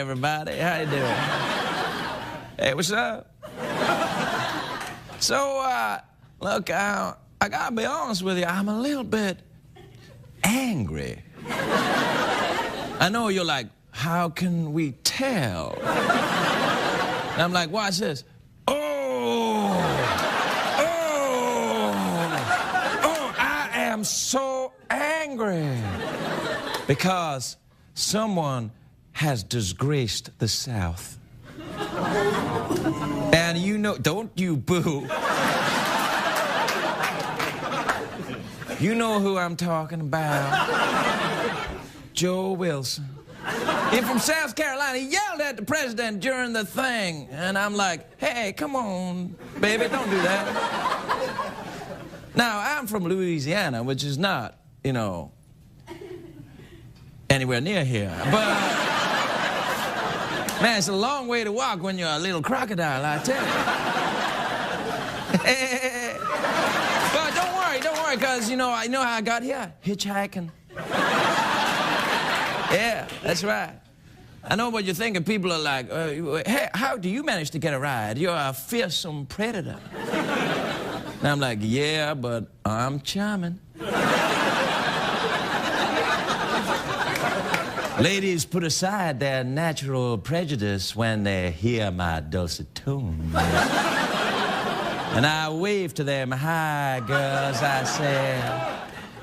everybody. How you doing? Hey, what's up? So, look, I gotta be honest with you. I'm a little bit angry. I know you're like, how can we tell? And I'm like, watch this. Oh, I am so angry because someone has disgraced the South. And you know, don't you boo. You know who I'm talking about. Joe Wilson. He's from South Carolina. He yelled at the president during the thing. And I'm like, hey, come on, baby, don't do that. Now, I'm from Louisiana, which is not, you know, anywhere near here. But, man, it's a long way to walk when you're a little crocodile, I tell you. But don't worry, because, you know, I know how I got here. Hitchhiking. Yeah, that's right. I know what you're thinking. People are like, hey, how do you manage to get a ride? You're a fearsome predator. And I'm like, yeah, but I'm charming. Ladies put aside their natural prejudice when they hear my dulcet tones. And I wave to them, hi, girls, I say.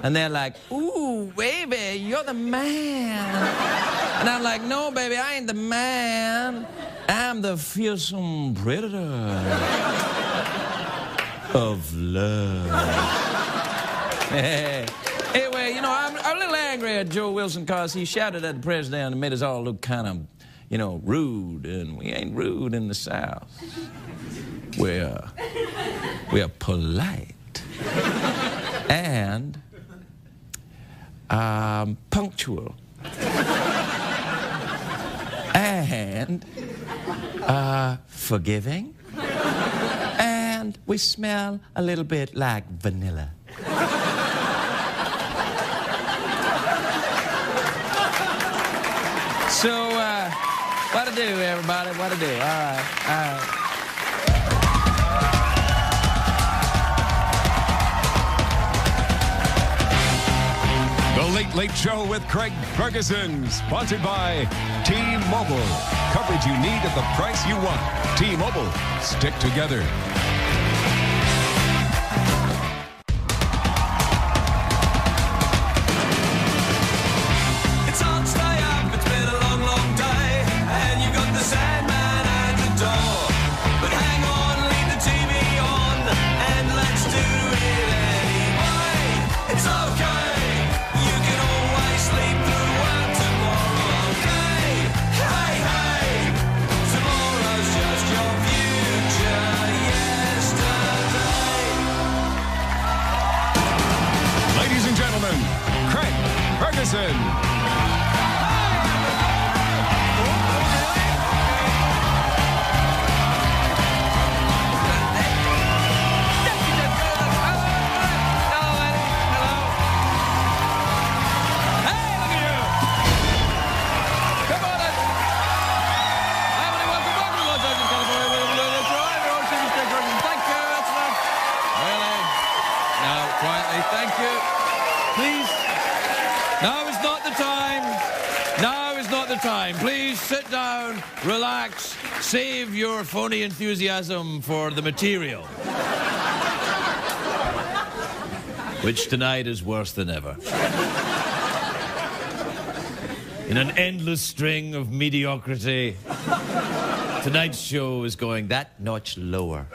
And they're like, ooh, baby, you're the man. And I'm like, no, baby, I ain't the man. I'm the fearsome predator of love. Anyway, you know, I'm a little angry at Joe Wilson because he shouted at the president and made us all look kind of, you know, rude. And we ain't rude in the South. We're polite. And punctual. And forgiving. And we smell a little bit like vanilla. So, what to do, everybody? What to do? All right, all right. The Late Late Show with Craig Ferguson, sponsored by T-Mobile. Coverage you need at the price you want. T-Mobile, stick together. It's hard to stay up, it's been a long, long day, and you got the Sandman at the door. But hang on, leave the TV on, and let's do it anyway. It's okay. Sleep through work tomorrow, okay? Hey, hey, tomorrow's just your future yesterday. Ladies and gentlemen, Craig Ferguson. Thank you. Please. Now is not the time. Now is not the time. Please sit down, relax, save your phony enthusiasm for the material. Which tonight is worse than ever. In an endless string of mediocrity, tonight's show is going that notch lower.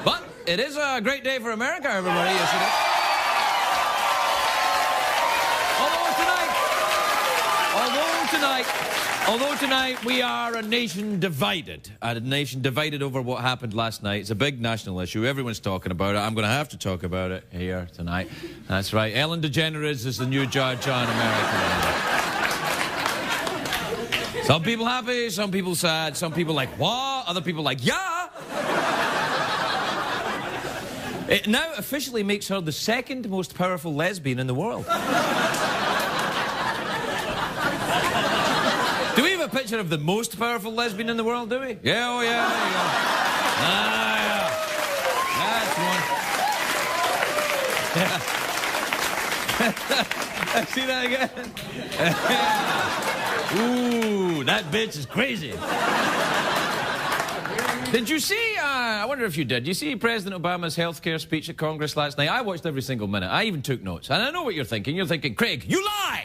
But it is a great day for America, everybody. Yes, it is. Although tonight we are a nation divided over what happened last night. It's a big national issue. Everyone's talking about it. I'm going to have to talk about it here tonight. That's right. Ellen DeGeneres is the new judge on America. Some people happy, some people sad, some people like, what? Other people like, yeah! It now officially makes her the second most powerful lesbian in the world. picture of the most powerful lesbian in the world, do we? Yeah, oh yeah, there you go. Ah, yeah. That's one. See that again? Ooh, that bitch is crazy. Did you see, I wonder if you did you see President Obama's healthcare speech at Congress last night? I watched every single minute. I even took notes. And I know what you're thinking. You're thinking, Craig, you lie!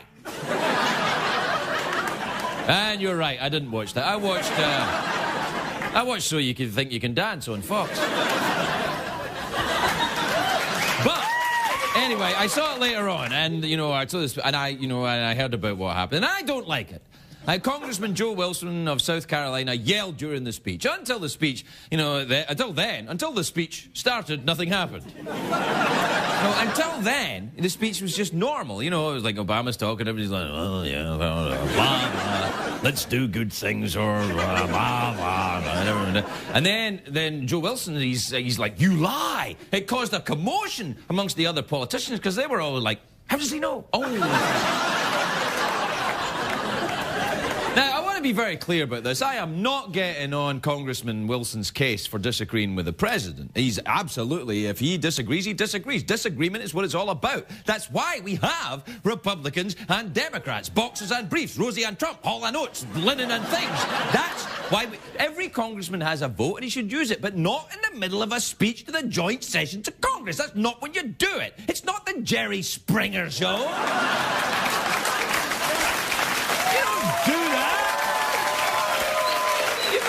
And you're right, I didn't watch that. I watched So You Can Think You Can Dance on Fox. But anyway, I saw it later on, and I saw this, and I heard about what happened, and I don't like it. Congressman Joe Wilson of South Carolina yelled during the speech. Until the speech, until the speech started, nothing happened. Until then, the speech was just normal. It was like Obama's talking, everybody's like, oh, yeah, blah, blah, let's do good things, or blah, blah, blah. And then Joe Wilson, he's like, you lie. It caused a commotion amongst the other politicians, because they were all like, how does he know? Oh. Now, I want to be very clear about this. I am not getting on Congressman Wilson's case for disagreeing with the president. He's absolutely, if he disagrees, he disagrees. Disagreement is what it's all about. That's why we have Republicans and Democrats, boxes and briefs, Rosie and Trump, Hall and Oates, linen and things. That's why every congressman has a vote and he should use it, but not in the middle of a speech to the joint sessions of Congress. That's not when you do it. It's not the Jerry Springer show. Do that. You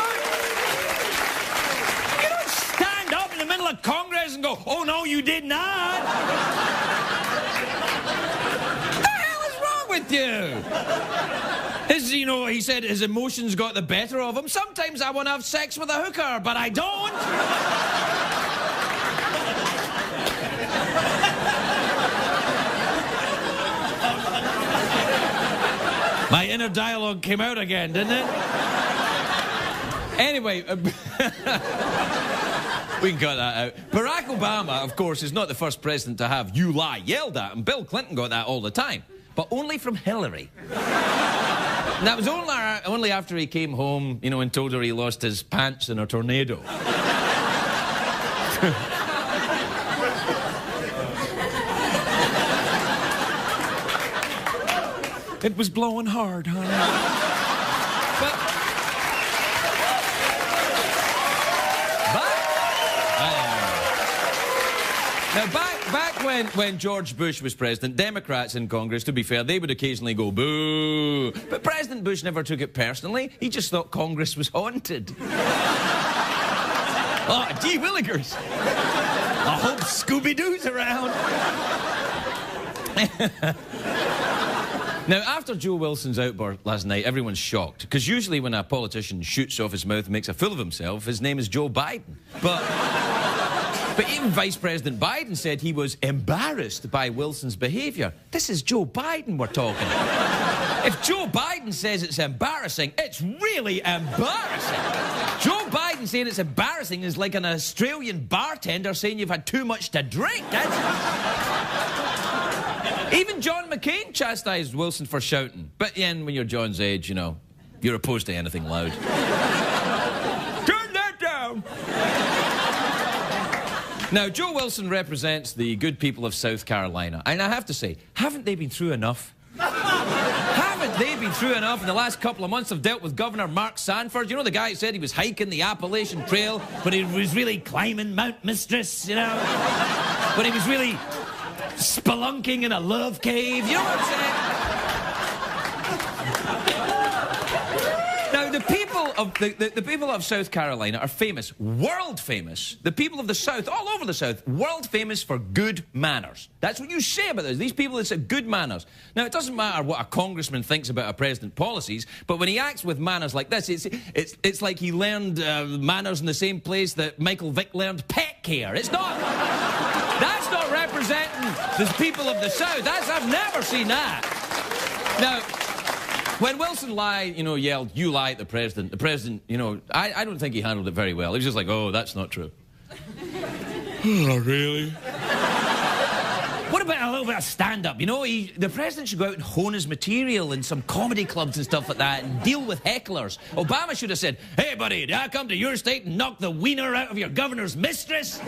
don't stand up in the middle of Congress and go, oh no, you did not. What the hell is wrong with you? He said his emotions got the better of him. Sometimes I want to have sex with a hooker, but I don't. My inner dialogue came out again, didn't it? Anyway, we can cut that out. Barack Obama, of course, is not the first president to have "you lie" yelled at him. Bill Clinton got that all the time, but only from Hillary. And that was only after he came home, and told her he lost his pants in a tornado. It was blowing hard, honey. Back when George Bush was president, Democrats in Congress, to be fair, they would occasionally go boo. But President Bush never took it personally. He just thought Congress was haunted. Oh, gee willikers. I hope Scooby-Doo's around. Now, after Joe Wilson's outburst last night, everyone's shocked. Because usually when a politician shoots off his mouth and makes a fool of himself, his name is Joe Biden. But even Vice President Biden said he was embarrassed by Wilson's behaviour. This is Joe Biden we're talking. If Joe Biden says it's embarrassing, it's really embarrassing. Joe Biden saying it's embarrassing is like an Australian bartender saying you've had too much to drink. Even John McCain chastised Wilson for shouting. But then, when you're John's age, you're opposed to anything loud. Turn that down! Now, Joe Wilson represents the good people of South Carolina. And I have to say, haven't they been through enough? Haven't they been through enough in the last couple of months? Have dealt with Governor Mark Sanford. The guy who said he was hiking the Appalachian Trail, but he was really climbing Mount Mistress, But he was really spelunking in a love cave. You know what I'm saying? Now, the people of South Carolina are famous, world famous. The people of the South, all over the South, world famous for good manners. That's what you say about these people. It's good manners. Now, it doesn't matter what a congressman thinks about a president's policies, but when he acts with manners like this, it's like he learned manners in the same place that Michael Vick learned pet care. It's not. That's not representing the people of the South. I've never seen that. Now, when Wilson yelled, "You lie" at the president, I don't think he handled it very well. He was just like, oh, that's not true. Oh, really? What about a little bit of stand-up? You know, the president should go out and hone his material in some comedy clubs and stuff like that and deal with hecklers. Obama should have said, "Hey, buddy, did I come to your state and knock the wiener out of your governor's mistress?"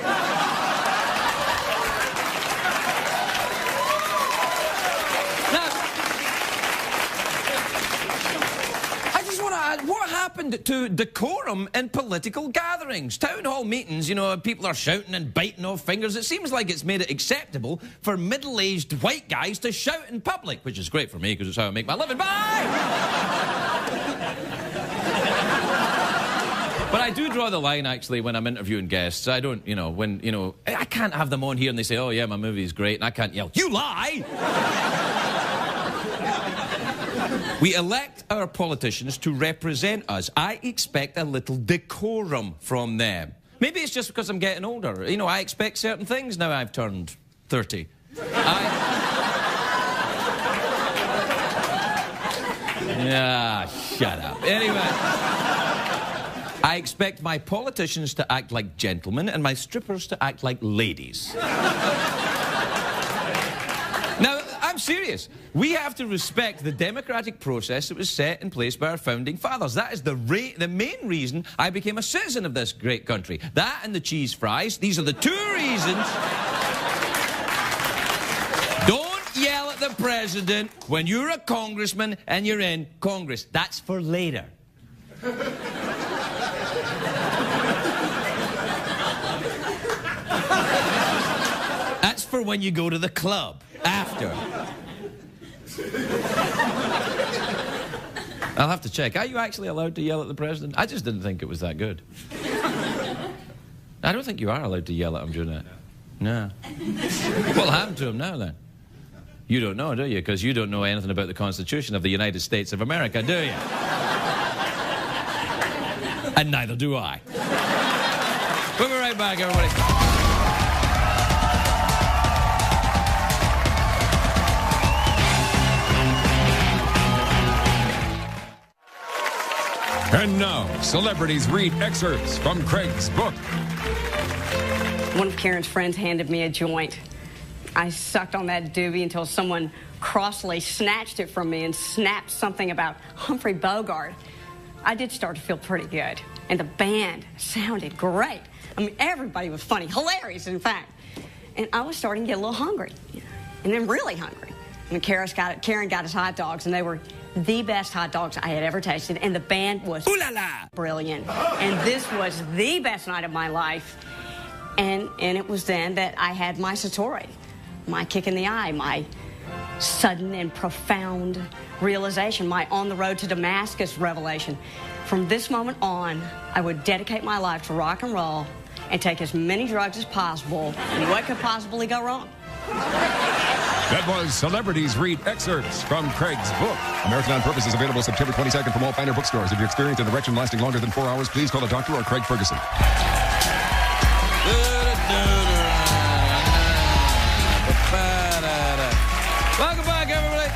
What happened to decorum in political gatherings? Town hall meetings, you know, people are shouting and biting off fingers. It seems like it's made it acceptable for middle-aged white guys to shout in public, which is great for me because it's how I make my living. Bye! But I do draw the line, actually, when I'm interviewing guests. I don't, you know, when, you know, I can't have them on here and they say, "Oh, yeah, my movie's great," and I can't yell, "You lie!" We elect our politicians to represent us. I expect a little decorum from them. Maybe it's just because I'm getting older. You know, I expect certain things now I've turned 30. Yeah, shut up. Anyway, I expect my politicians to act like gentlemen and my strippers to act like ladies. Now, I'm serious. We have to respect the democratic process that was set in place by our founding fathers. That is the main reason I became a citizen of this great country. That and the cheese fries, these are the two reasons. Don't yell at the president when you're a congressman and you're in Congress. That's for later. That's for when you go to the club. After. I'll have to check. Are you actually allowed to yell at the president? I just didn't think it was that good. I don't think you are allowed to yell at him, Jeanette. No. What'll happen to him now, then? You don't know, do you? Because you don't know anything about the Constitution of the United States of America, do you? And neither do I. We'll be right back, everybody. And now, celebrities read excerpts from Craig's book. One of Karen's friends handed me a joint. I sucked on that doobie until someone crossly snatched it from me and snapped something about Humphrey Bogart. I did start to feel pretty good, and the band sounded great. I mean, everybody was funny, hilarious, in fact. And I was starting to get a little hungry, and then really hungry. I mean, Karen got us hot dogs, and they were the best hot dogs I had ever tasted, and the band was brilliant. And this was the best night of my life. And it was then that I had my satori, my kick in the eye, my sudden and profound realization, my on the road to Damascus revelation. From this moment on, I would dedicate my life to rock and roll and take as many drugs as possible. And what could possibly go wrong? That was Celebrities Read Excerpts from Craig's book. American on Purpose is available September 22nd from all finer bookstores. If you experience an erection lasting longer than 4 hours, please call a doctor or Craig Ferguson. Welcome back, everybody.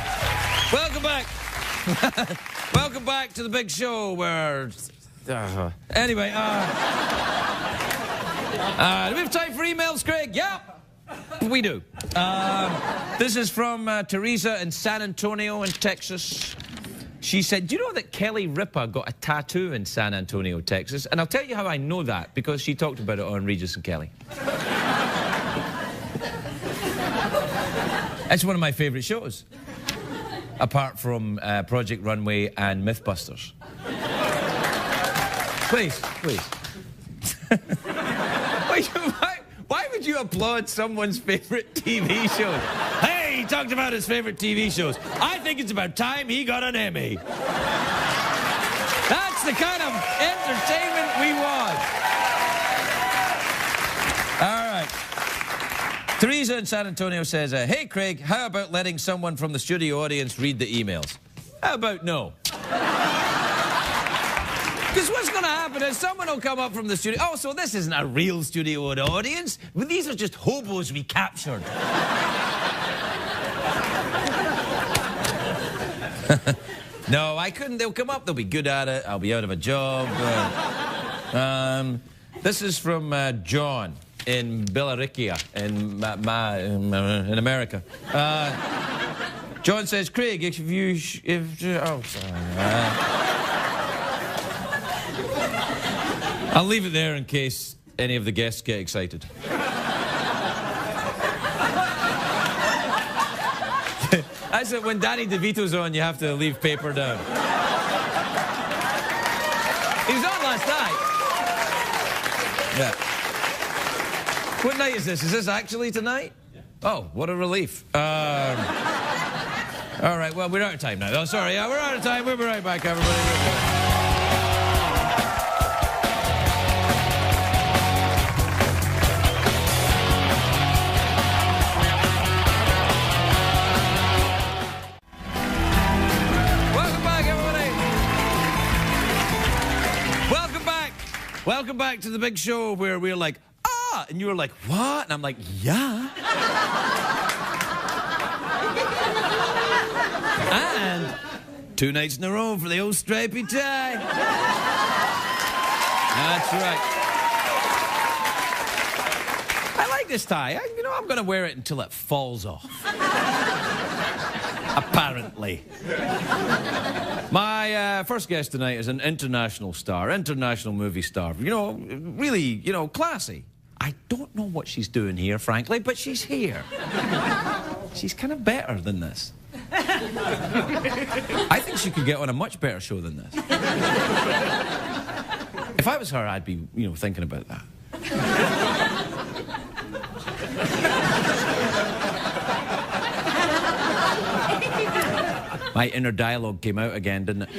Welcome back. Welcome back to the big show where... Anyway, do we have time for emails, Craig? Yeah. We do. This is from Teresa in San Antonio in Texas. She said, "Do you know that Kelly Ripa got a tattoo in San Antonio, Texas?" And I'll tell you how I know that, because she talked about it on Regis and Kelly. It's one of my favourite shows, apart from Project Runway and Mythbusters. Please, please. Why would you applaud someone's favourite TV shows? Hey, he talked about his favourite TV shows. I think it's about time he got an Emmy. That's the kind of entertainment we want. All right. Teresa in San Antonio says, "Hey, Craig, how about letting someone from the studio audience read the emails?" How about no? Because what's going to happen is someone will come up from the studio. Oh, so this isn't a real studio audience. Well, these are just hobos we captured. No, I couldn't. They'll come up. They'll be good at it. I'll be out of a job. This is from John. in Billerica in America. John says, Craig, if you... oh, sorry. I'll leave it there in case any of the guests get excited. I said, when Danny DeVito's on, you have to leave paper down. He was on last night. Yeah. What night is this? Is this actually tonight? Yeah. Oh, what a relief. All right, well, we're out of time now. Oh, sorry, yeah, we're out of time. We'll be right back, everybody. Welcome back to the big show where we're like, ah, and you were like, what? And I'm like, yeah. And 2 nights in a row for the old stripy tie. That's right. I like this tie. I'm going to wear it until it falls off. Apparently. My first guest tonight is an international star, international movie star. Really, classy. I don't know what she's doing here, frankly, but she's here. She's kind of better than this. I think she could get on a much better show than this. If I was her, I'd be, thinking about that. My inner dialogue came out again, didn't it?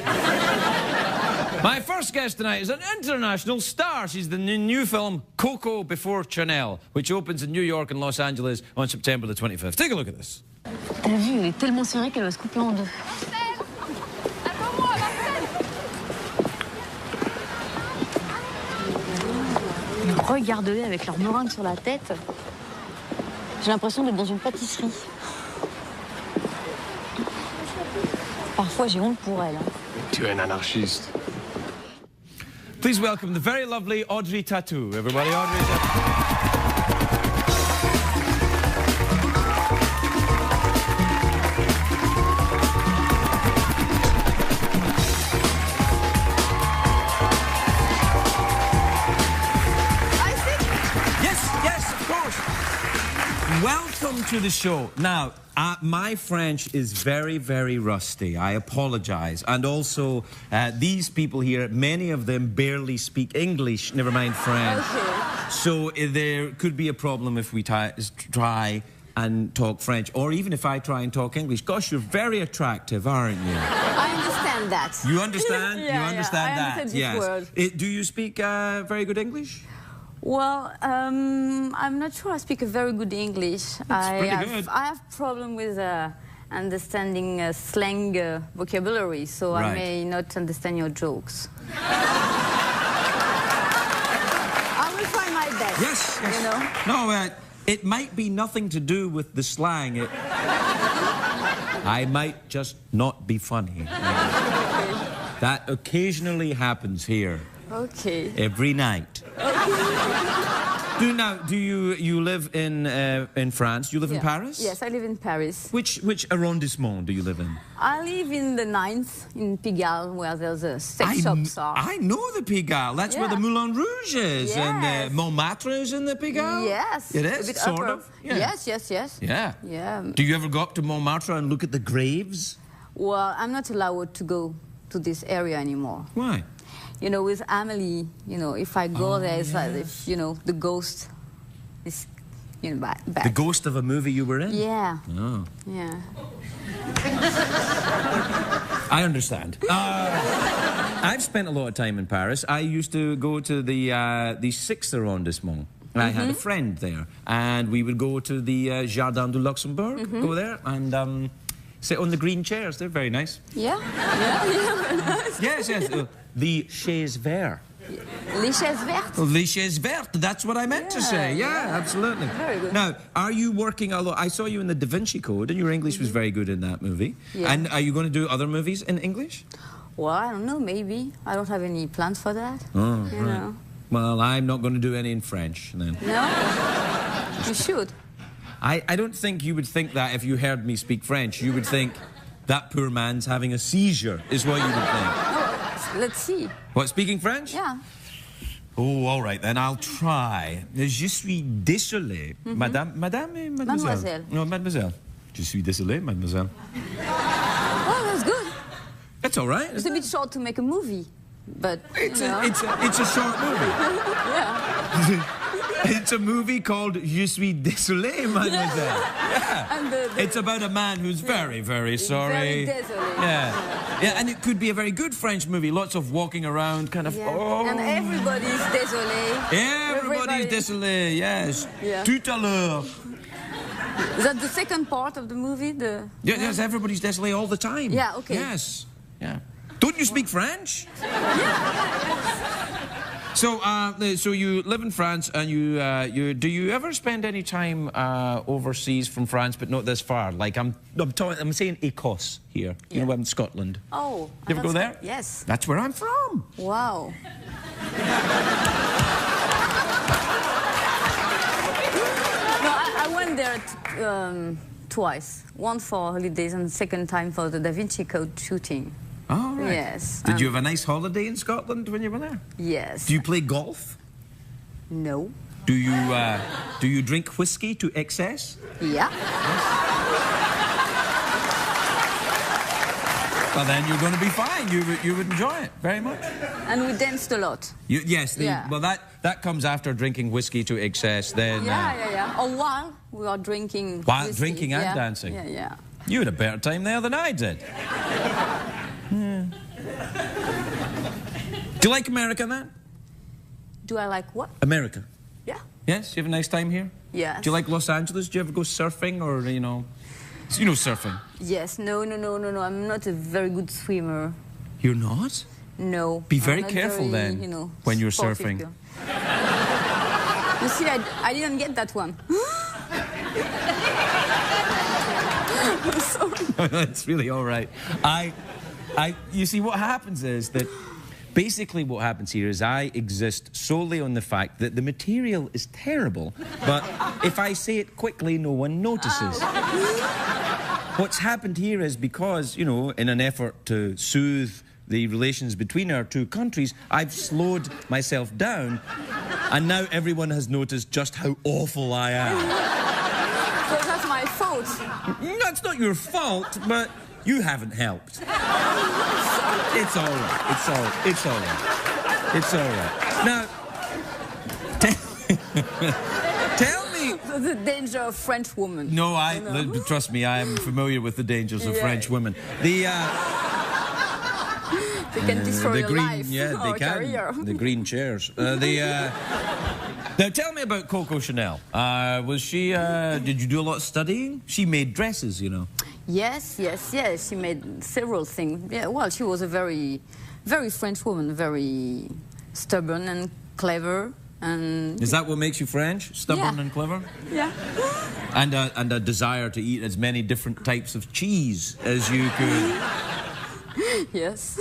My first guest tonight is an international star. She's in the new film Coco Before Chanel, which opens in New York and Los Angeles on September the 25th. Take a look at this. T'as vu, elle est tellement serrée qu'elle va se couper en deux. Regarde-les avec leur meringue sur la tête. J'ai l'impression d'être dans une pâtisserie. Parfois, j'ai honte pour elle. Tu es un anarchiste. Please welcome the very lovely Audrey Tautou, everybody. Audrey Tautou. Yes, of course. Welcome to the show. Now, my French is very, very rusty. I apologize. And also, these people here, many of them barely speak English, never mind French. Okay. So there could be a problem if we try and talk French, or even if I try and talk English. Gosh, you're very attractive, aren't you? I understand that. You understand? Yeah, you understand I understand this word. Do you speak very good English? Well, I'm not sure I speak a very good English. Pretty good. I have problem with understanding slang vocabulary, so right. I may not understand your jokes. I will try my best. Yes. No, it might be nothing to do with the slang. I might just not be funny. Okay. That occasionally happens here. Okay. Every night. Do you live in France? You live in Paris? Yes, I live in Paris. Which arrondissement do you live in? I live in the 9th, in Pigalle, where there's a sex shops are. I know the Pigalle. That's where the Moulin Rouge is. Yes. And Montmartre is in the Pigalle? Yes. It is, sort of? Yeah. Yes. Yeah. Yeah. Do you ever go up to Montmartre and look at the graves? Well, I'm not allowed to go to this area anymore. Why? With Amelie, if I go there, it's like if, the ghost is, back. The ghost of a movie you were in? Yeah. Oh. Yeah. I understand. I've spent a lot of time in Paris. I used to go to the 6th arrondissement. I had a friend there, and we would go to the Jardin du Luxembourg, go there, and sit on the green chairs. They're very nice. Yeah, very nice. Yes. The chaises vertes. Les chaises vertes? Les chaises vertes, that's what I meant to say. Yeah, absolutely. Very good. Now, are you working a lot? I saw you in the Da Vinci Code, and your English was very good in that movie. Yeah. And are you going to do other movies in English? Well, I don't know, maybe. I don't have any plans for that. Oh, you right. know. Well, I'm not going to do any in French, then. No? You should. I don't think you would think that if you heard me speak French. You would think that poor man's having a seizure, is what you would think. Oh, let's see. What, speaking French? Yeah. Oh, all right, then I'll try. Je suis désolé. Madame et mademoiselle? Mademoiselle. No, mademoiselle. Je suis désolé, mademoiselle. Oh, that's good. That's all right. It's a bit short to make a movie, but It's you know. a short movie. Yeah. It's a movie called Je suis désolé, mademoiselle. Yeah. And It's about a man who's very, very sorry. Very désolé. Yeah, and it could be a very good French movie. Lots of walking around, kind of. Yeah. Oh. And everybody's désolé. Everybody's désolé. Yes. Yeah. Tout à l'heure. Is that the second part of the movie? Yes, everybody's désolé all the time. Yeah, okay. Yes. Yeah. Don't you speak French? So, so you live in France, and do you ever spend any time overseas from France, but not this far? Like I'm saying Écosse here. You know, I'm in Scotland. Oh. You ever go there? Yes. That's where I'm from. Wow. No, I went there twice. Once for holidays and second time for the Da Vinci Code shooting. Oh, right. Yes. Did you have a nice holiday in Scotland when you were there? Yes. Do you play golf? No. Do you drink whiskey to excess? Yeah. Well, then you're going to be fine. You would enjoy it very much. And we danced a lot. Yes. Yeah. Well, that comes after drinking whiskey to excess. Then. Yeah. Or while we are drinking. While whiskey. drinking and dancing. Yeah. You had a better time there than I did. Do you like America, then? Do I like what? America. Yeah. Yes? You have a nice time here? Yes. Do you like Los Angeles? Do you ever go surfing or, you know surfing? Yes. No. I'm not a very good swimmer. You're not? No. Be very I'm not careful very, then you know, when you're sportive surfing. girl. You see, I didn't get that one. I'm sorry. That's really all right. You see, what happens is that basically what happens here is I exist solely on the fact that the material is terrible, but if I say it quickly, no one notices. What's happened here is because, in an effort to soothe the relations between our two countries, I've slowed myself down, and now everyone has noticed just how awful I am. So that's my fault. That's not your fault, but you haven't helped. It's all right. It's all right. It's all right. Now, tell me. The danger of French women. No, trust me, I am familiar with the dangers of French women. They can destroy your life they or can. career. The green chairs. Now, tell me about Coco Chanel. Was she? Did you do a lot of studying? She made dresses, Yes. She made several things. Yeah, well, she was a very, very French woman, very stubborn and clever. And is that what makes you French? Stubborn and clever? Yeah. And a desire to eat as many different types of cheese as you could. Yes.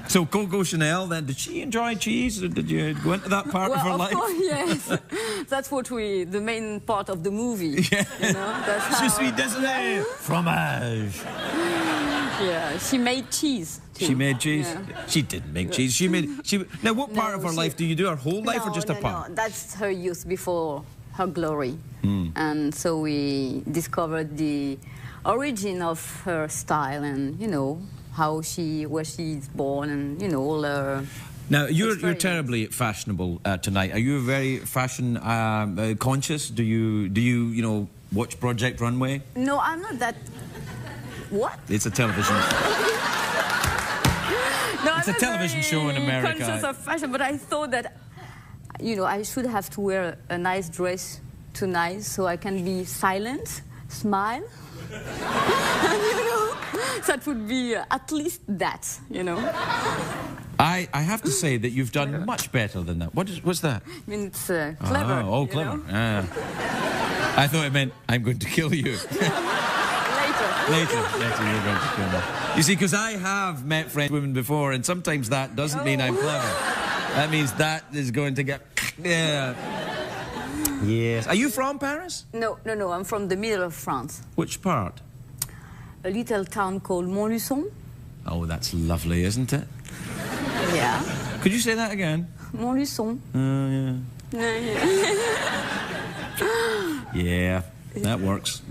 So Coco Chanel, then, did she enjoy cheese? Or did you go into that part of her life? Course, yes. That's the main part of the movie. Yeah. That's how... Je suis désolé. Fromage. Yeah, she made cheese. Too. She made cheese? Yeah. She didn't make cheese. Now, what part of her life do you do? Her whole life or just a part? No, that's her youth before her glory. And so we discovered the origin of her style and, where she's born and, all her... Now, you're terribly fashionable tonight. Are you very fashion conscious? Do you watch Project Runway? No, I'm not that... What? It's a television. No, it's a television show in America. Conscious of fashion, but I thought that, I should have to wear a nice dress tonight so I can be silent, smile. And, that would be at least that, I have to say that you've done much better than that. What's that? I mean, it's clever. Oh, clever. I thought it meant I'm going to kill you. Later, you're going to kill me. You see, because I have met French women before, and sometimes that doesn't mean I'm clever. That means that is going to get... Yeah. Yes. Are you from Paris? No, I'm from the middle of France. Which part? A little town called Montluçon. Oh, that's lovely, isn't it? Yeah. Could you say that again? Montluçon. Yeah. Yeah, that works.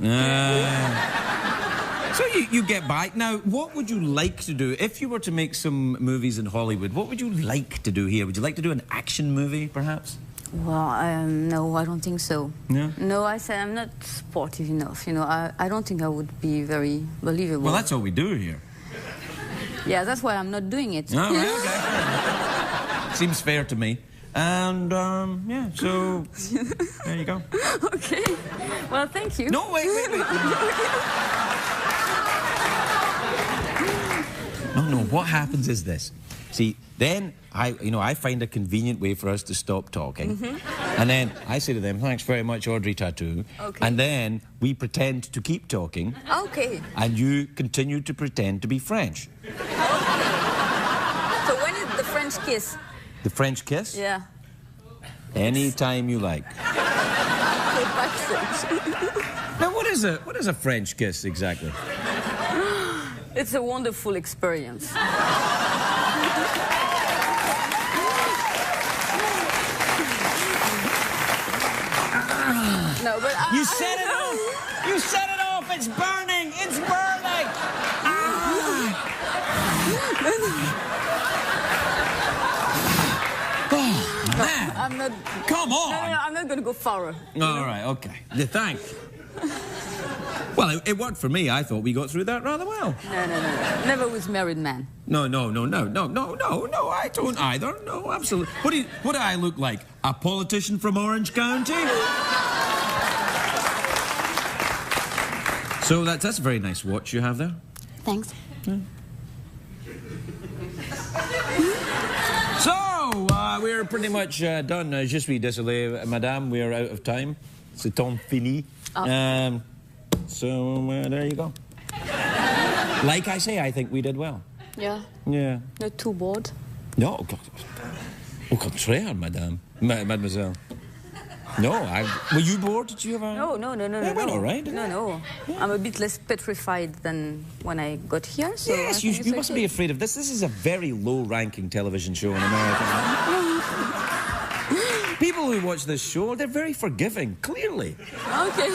So you get back. Now, what would you like to do? If you were to make some movies in Hollywood, what would you like to do here? Would you like to do an action movie, perhaps? Well, no, I don't think so. Yeah? No, I said I'm not sportive enough. You know, I don't think I would be very believable. Well, that's all we do here. Yeah, that's why I'm not doing it. All right, okay. Seems fair to me. And, yeah, so there you go. Okay. Well, thank you. No, wait. No, what happens is this. See, then I find a convenient way for us to stop talking. And then I say to them, thanks very much, Audrey Tautou. Okay. And then we pretend to keep talking. Okay. And you continue to pretend to be French. So when is the French kiss? The French kiss? Yeah. Any time you like. Now, what is a French kiss exactly? It's a wonderful experience. No, but You set it off! You set it off! It's burning! It's burning! Oh, man! I'm not... Come on! No, I'm not going to go far. All right, okay. Yeah, thanks. Well, it worked for me. I thought we got through that rather well. No. Never with married man. No. I don't either. No, absolutely. What do I look like? A politician from Orange County? So that's a very nice watch you have there. Thanks. Yeah. So, we're pretty much done. Je suis désolé, madame. We're out of time. C'est temps fini. Oh. So, there you go. Like I say, I think we did well. Yeah. Yeah. Not too bored. No, au contraire, madame. Mademoiselle. No, were you bored? Did you ever? No. It went all right, didn't it? No. Yeah. I'm a bit less petrified than when I got here. So Yes, you must be afraid of this. This is a very low-ranking television show in America. People who watch this show, they're very forgiving, clearly. Okay.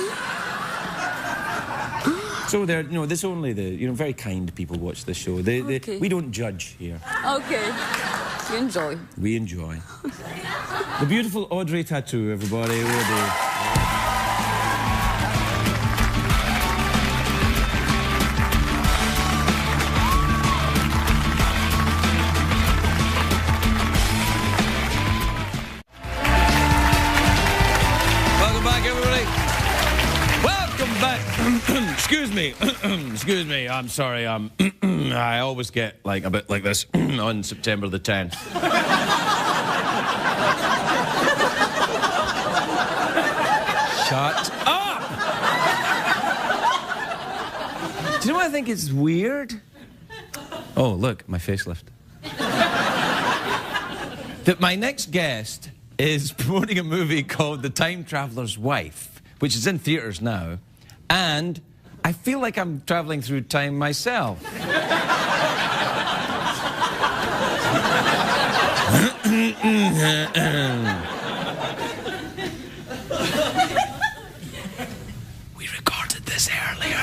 So they're, this only the, very kind people watch this show. Okay. We don't judge here. Okay. You enjoy. We enjoy. The beautiful Audrey Tautou, everybody. Welcome back, everybody. Welcome back. Excuse me. I'm sorry. I always get a bit like this on September the 10th. Shut up! Do you know what I think is weird? Oh, look, my facelift. That my next guest is promoting a movie called The Time Traveler's Wife, which is in theaters now, and I feel like I'm traveling through time myself. We recorded this earlier.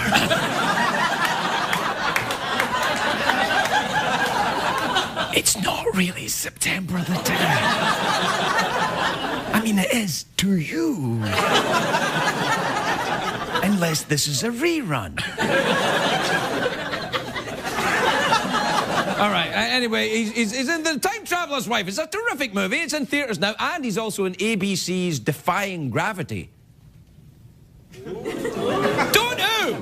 It's not really September the 10th. I mean, it is to you. Unless this is a rerun. All right, anyway, he's in The Time Traveler's Wife. It's a terrific movie. It's in theaters now, and he's also in ABC's Defying Gravity. Don't who?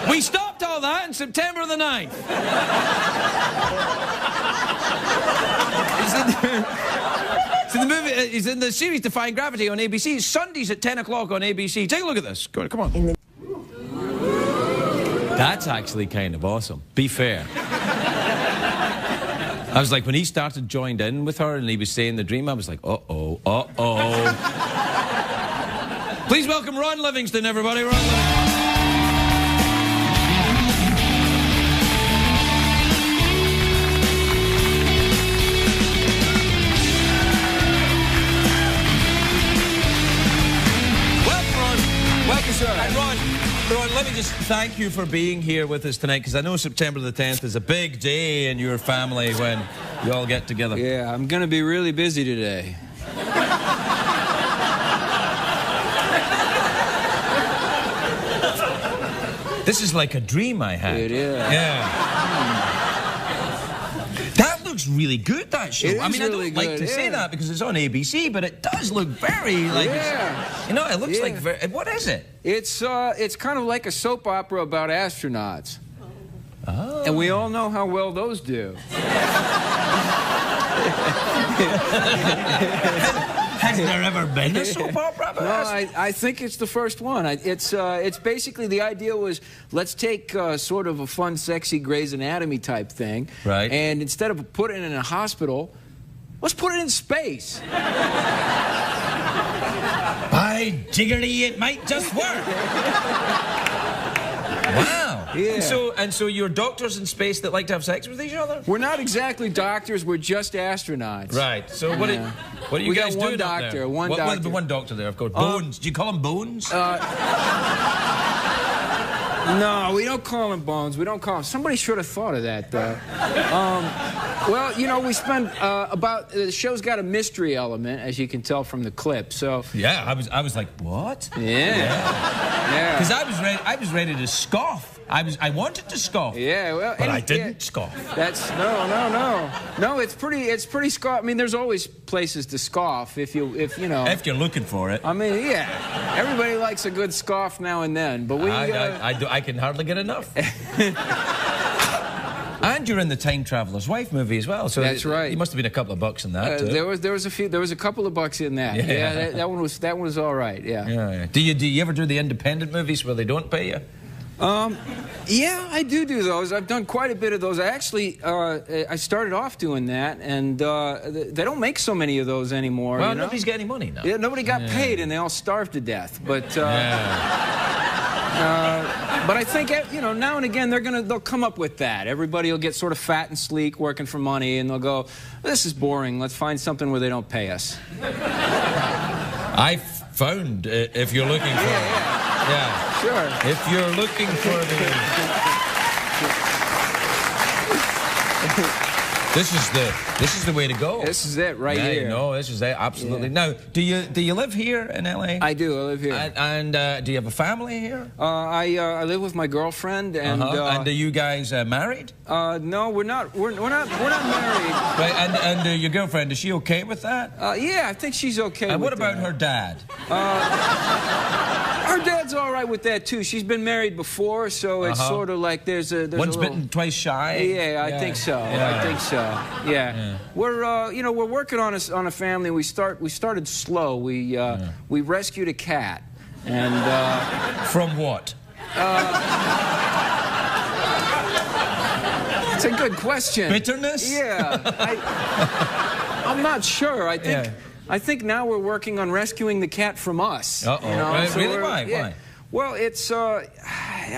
We stopped all that in September the 9th. He's in the series Defying Gravity on ABC. Sundays at 10 o'clock on ABC. Take a look at this. Come on. That's actually kind of awesome. Be fair. I was like, when he started joined in with her and he was saying the dream, I was like, uh-oh, uh-oh. Please welcome Ron Livingston, everybody. Ron Livingston. Welcome, sir. Hey, Ron, let me just thank you for being here with us tonight, because I know September the 10th is a big day in your family when you all get together. Yeah, I'm going to be really busy today. This is like a dream I had. It is. Yeah. That looks really good, that show. It is I mean, really I don't like good, to say yeah. that because it's on ABC, but it does look very, like, Yeah. you know, it looks Yeah. like very, what is it? It's kind of like a soap opera about astronauts. Oh. And we all know how well those do. Has there ever been a soap opera about No, astronauts? I think it's the first one. It's basically, the idea was, let's take sort of a fun, sexy Grey's Anatomy type thing. Right. And instead of putting it in a hospital, let's put it in space. By jiggery, it might just work. Wow. Yeah. And so you're doctors in space that like to have sex with each other? We're not exactly doctors, we're just astronauts. Right. So what do you We got guys one doing up doctor, there? one Well, doctor. the one doctor there, of course. Bones. Do you call him Bones? No, we don't call him Bones. We don't call him. Somebody should have thought of that, though. Well, you know, we spend the show's got a mystery element, as you can tell from the clip. So Yeah, I was like, what? yeah. Because I was ready to scoff. I wanted to scoff. Yeah, well, But I didn't scoff. That's no. It's pretty scoff. I mean, there's always places to scoff if you know. If you're looking for it. I mean, yeah, everybody likes a good scoff now and then, but we. I can hardly get enough. And you're in the Time Traveler's Wife movie as well. So That's right. You must have been a couple of bucks in that. Too. There was a couple of bucks in that. Yeah. That one was all right. Yeah. Yeah. Do you ever do the independent movies where they don't pay you? Yeah, I do those. I've done quite a bit of those. I actually, I started off doing that, and they don't make so many of those anymore. Well, you know? nobody's getting any money now. Yeah, nobody got paid, and they all starved to death. But but I think, you know, now and again they'll come up with that. Everybody will get sort of fat and sleek working for money, and they'll go, "This is boring. Let's find something where they don't pay us." I found if you're looking for. Yeah. Sure. If you're looking for this is the way to go. This is it right yeah, here. No, this is it. Absolutely. Yeah. Now, do you live here in LA? I do. I live here. And do you have a family here? I live with my girlfriend, and and are you guys married? no, we're not. We're not married. Right. And your girlfriend, is she okay with that? Yeah, I think she's okay. And with what about that. her dad? Her dad's all right with that too. She's been married before, so it's sort of like there's Once a little... bitten, twice shy. Yeah, I think so. Yeah. I think so. Yeah. We're you know, we're working on a family. We started slow. We rescued a cat, and From what? it's a good question. Bitterness? Yeah. I'm not sure. I think now we're working on rescuing the cat from us. Uh-oh. You know? Right, really? we're- Why? yeah. Why? Well, it's I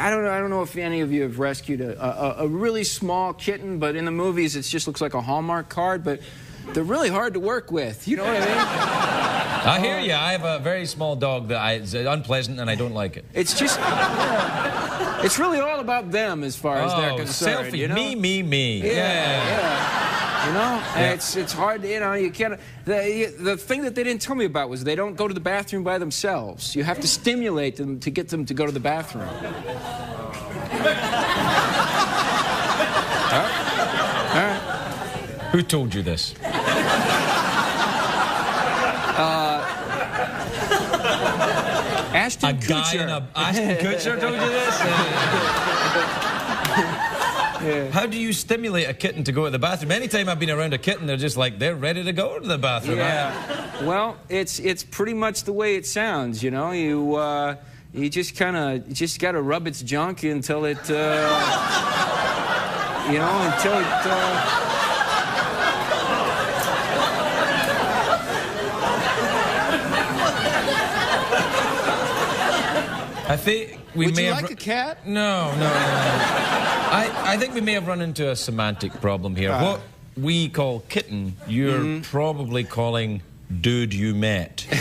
don't know if any of you have rescued a really small kitten, but in the movies it just looks like a Hallmark card, but they're really hard to work with. You know what I mean? I hear you. I have a very small dog that it's unpleasant and I don't like it. It's just it's really all about them as far as they're concerned. Selfie. You know? Me. Yeah. You know, Yeah. it's hard. You know, you can't. The thing that they didn't tell me about was they don't go to the bathroom by themselves. You have to stimulate them to get them to go to the bathroom. All right. Who told you this? Ashton A guy Kutcher. in a Ashton Kutcher told you this? How do you stimulate a kitten to go to the bathroom? Anytime I've been around a kitten, they're just like, they're ready to go to the bathroom. Yeah. Well, it's pretty much the way it sounds, you know. You just got to rub its junk until it, you know, until it. I think we Would may you have like a cat? No. I think we may have run into a semantic problem here. What we call kitten, you're probably calling dude you met. Right.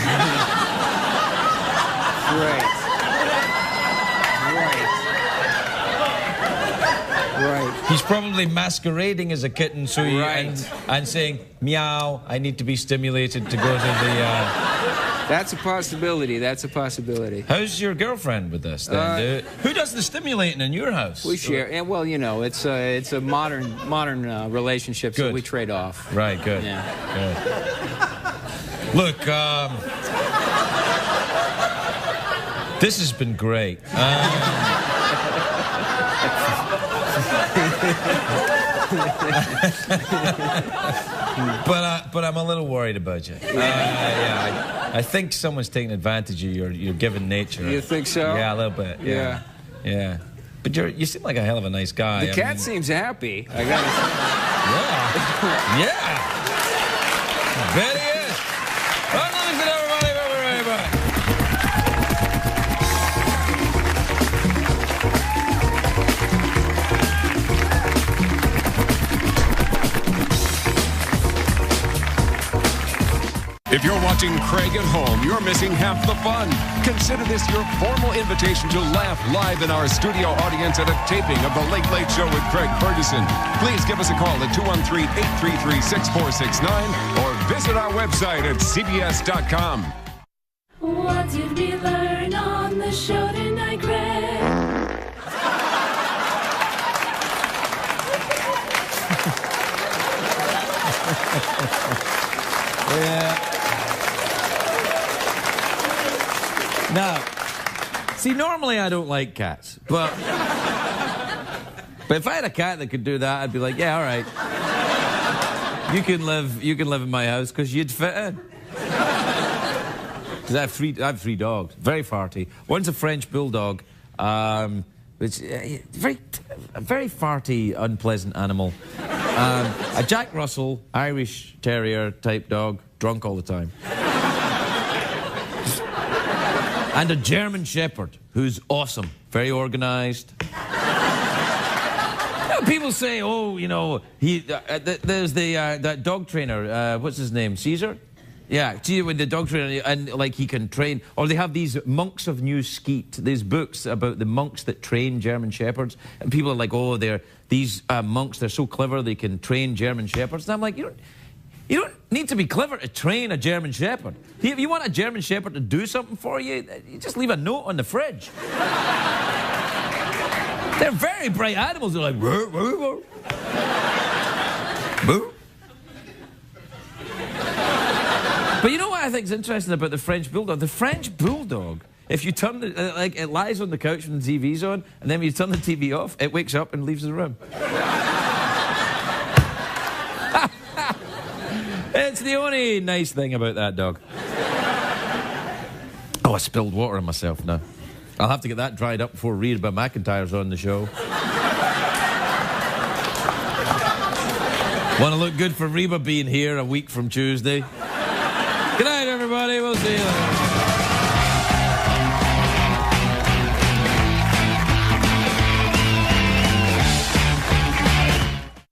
He's probably masquerading as a kitten, so you and saying, meow, I need to be stimulated to go to the... That's a possibility. That's a possibility. How's your girlfriend with this, then? Who does the stimulating in your house? We share. Yeah, well, you know, it's a modern relationship, so we trade off. Right, good. Yeah. Good. Look, this has been great. But I'm a little worried about you. I think someone's taking advantage of your given nature. You think so? Yeah, a little bit. Yeah. But you seem like a hell of a nice guy. The cat seems happy. I gotta say. Yeah. There he is. Well, listen, everybody. We'll be right back. If you're watching Craig at home, you're missing half the fun. Consider this your formal invitation to laugh live in our studio audience at a taping of The Late Late Show with Craig Ferguson. Please give us a call at 213-833-6469 or visit our website at cbs.com. What did we learn on the show tonight, Craig? Yeah. Now, see, normally I don't like cats, but if I had a cat that could do that, I'd be like, yeah, all right. You can live in my house because you'd fit in. Because I have three dogs, very farty. One's a French bulldog, which a very farty, unpleasant animal. A Jack Russell, Irish Terrier type dog, drunk all the time. And a German Shepherd, who's awesome, very organised. People say, oh, you know, there's that dog trainer, what's his name, Caesar? Yeah, with the dog trainer, and like he can train, or they have these Monks of New Skeet, these books about the monks that train German Shepherds, and people are like, oh, these monks, they're so clever, they can train German Shepherds. And I'm like, you don't need to be clever to train a German Shepherd. If you want a German Shepherd to do something for you, you just leave a note on the fridge. They're very bright animals. They're like, whoa, whoa, whoa. Boo. But you know what I think is interesting about the French Bulldog? The French Bulldog, if you turn it lies on the couch when the TV's on, and then when you turn the TV off, it wakes up and leaves the room. It's the only nice thing about that dog. Oh, I spilled water on myself now. I'll have to get that dried up before Reba McEntire's on the show. Want to look good for Reba being here a week from Tuesday? Good night, everybody. We'll see you later.